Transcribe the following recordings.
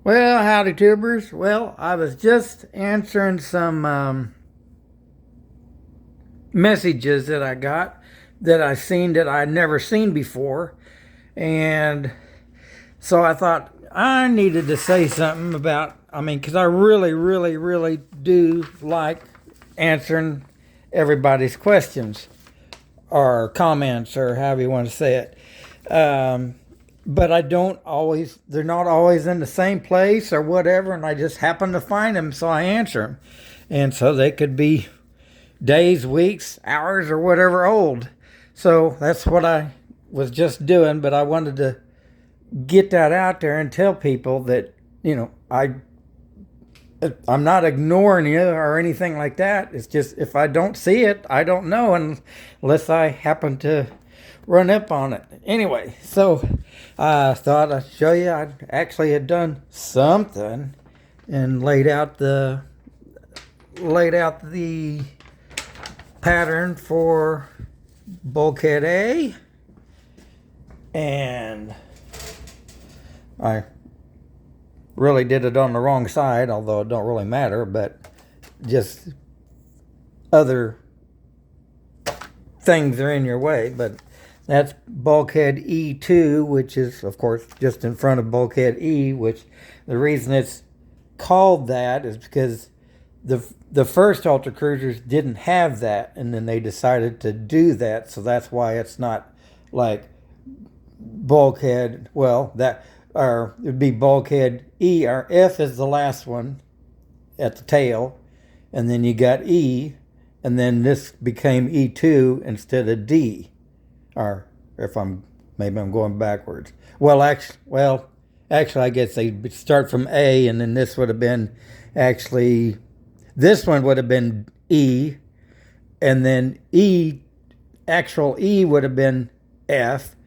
Well, howdy, tubers. Well, I was just answering some messages that I got that I seen that I'd never seen before. And so I thought I needed to say something about, because I really, really, really do like answering everybody's questions or comments or however you want to say it. But I don't always, they're not always in the same place or whatever, and I just happen to find them, so I answer them. And so they could be days, weeks, hours, or whatever old. So that's what I was just doing, but I wanted to get that out there and tell people that, I'm not ignoring you or anything like that. It's just if I don't see it, I don't know unless I happen to run up on it. Anyway, so I thought I'd show you. I actually had done something and laid out the pattern for bulkhead A, and I really did it on the wrong side, although it don't really matter, but just other things are in your way. But that's bulkhead E2, which is, of course, just in front of bulkhead E, which the reason it's called that is because the first Ultra Cruisers didn't have that, and then they decided to do that, so that's why it's not like bulkhead, well, that, or it'd be bulkhead E, or F is the last one at the tail, and then you got E, and then this became E2 instead of D, or if maybe I'm going backwards. Actually, I guess they start from A, and then this would have been actually, this one would have been E, and then actual E would have been F,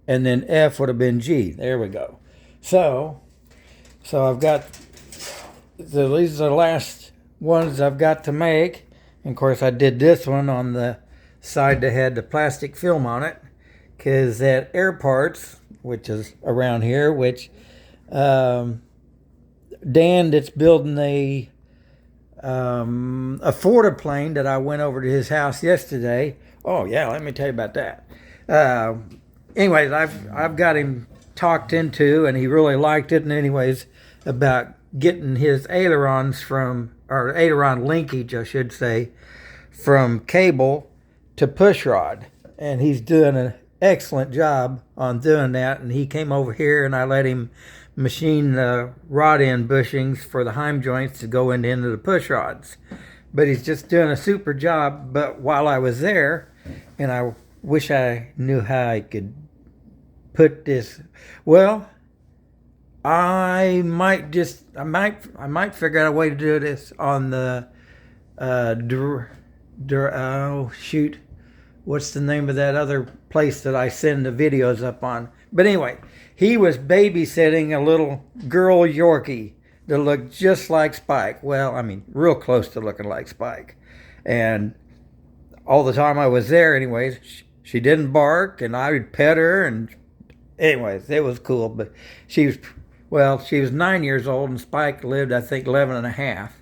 and then F would have been G. There we go. So I've got, these are the last ones I've got to make. And of course, I did this one on the side that had the plastic film on it, because at Air Parts, which is around here, which Dan that's building a Forta-plane that I went over to his house yesterday. Oh yeah, let me tell you about that. Anyways, I've got him talked into, and he really liked it. And anyways, about getting his ailerons or aileron linkage, I should say, from cable to push rod, and he's doing an excellent job on doing that. And he came over here, and I let him machine the rod end bushings for the heim joints to go into the push rods. But he's just doing a super job. But while I was there, and I wish I knew how I could put this. Well, I might figure out a way to do this on the oh shoot, what's the name of that other place that I send the videos up on? But anyway, he was babysitting a little girl Yorkie that looked just like Spike. Well, real close to looking like Spike. And all the time I was there, anyways, she didn't bark, and I would pet her, and anyways, it was cool. But she was 9 years old, and Spike lived, I think, 11 and a half.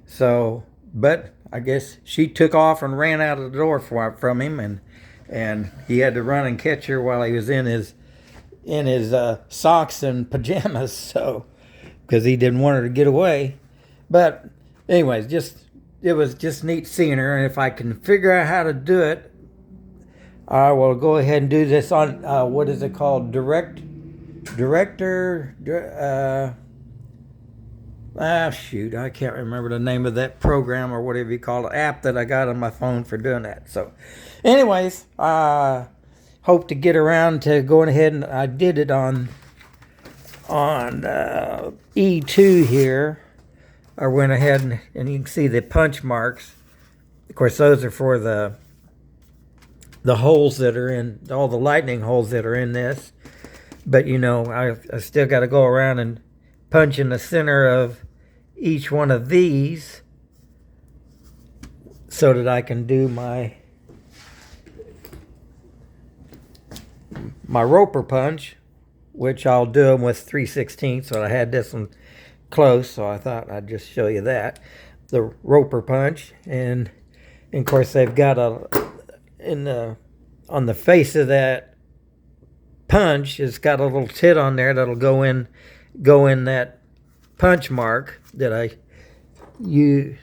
So, but I guess she took off and ran out of the door from him, and he had to run and catch her while he was in his socks and pajamas, so, because he didn't want her to get away. But anyways, it was just neat seeing her, and if I can figure out how to do it, I will go ahead and do this on what is it called? Director. Shoot, I can't remember the name of that program or whatever you call it, app that I got on my phone for doing that. So, anyways, I hope to get around to going ahead, and I did it on E2 here. I went ahead and you can see the punch marks. Of course, those are for the holes that are in, all the lightning holes that are in this. But I still got to go around and punch in the center of each one of these so that I can do my roper punch which I'll do them with 3/16. So I had this one close, so I thought I'd just show you that. The Roper punch, and of course they've got on the face of that punch, it's got a little tit on there that'll go in that punch mark that I do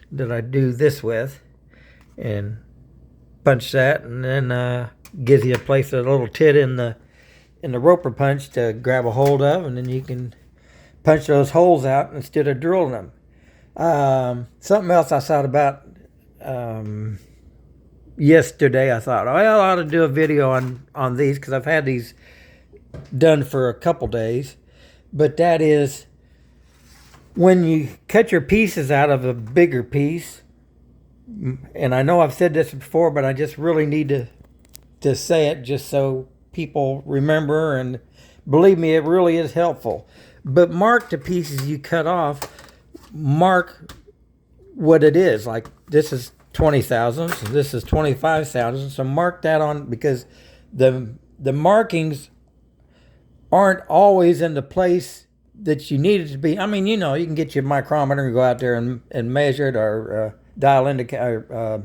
this with, and punch that, and then gives you a place, a little tit in the Roper punch to grab a hold of, and then you can punch those holes out instead of drilling them. Something else I thought about yesterday, I thought, well, I ought to do a video on these, because I've had these done for a couple days. But that is, when you cut your pieces out of a bigger piece, and I know I've said this before, but I just really need to say it just so people remember, and believe me, it really is helpful. But mark the pieces you cut off, mark what it is. Like, this is 20 thousandths, this is 25 thousandths, so mark that on, because the markings aren't always in the place that you need it to be. I mean, you can get your micrometer and go out there and measure it, or dial indicator.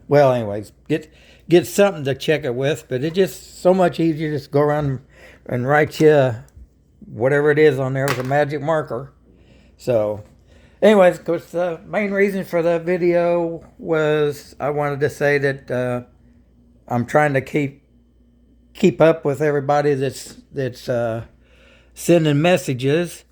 Well, anyways, get something to check it with. But it's just so much easier to just go around and write you whatever it is on there with a magic marker. So, anyways, of course, the main reason for the video was I wanted to say that I'm trying to keep up with everybody that's sending messages,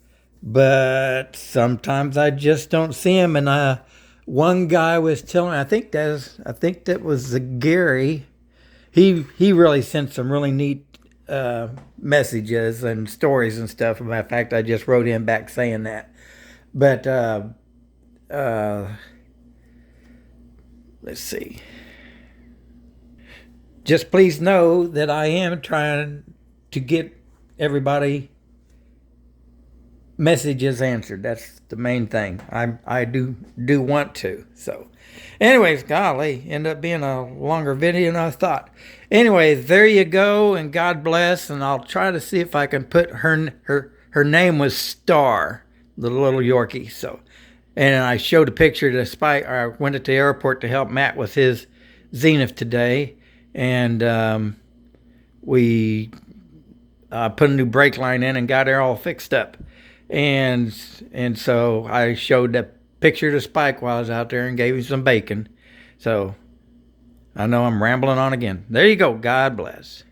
but sometimes I just don't see them. And one guy was telling me, I think that was Gary. He really sent some really neat messages and stories and stuff. As a matter of fact, I just wrote him back saying that. But let's see. Just please know that I am trying to get everybody messages answered. That's the main thing. I do want to. So, anyways, golly, ended up being a longer video than I thought. Anyways, there you go, and God bless. And I'll try to see if I can put her name was Star, the little Yorkie. So, and I showed a picture to Spike. Or I went to the airport to help Matt with his Zenith today. And we put a new brake line in and got her all fixed up. And so I showed that picture to Spike while I was out there and gave him some bacon. So I know I'm rambling on again. There you go. God bless.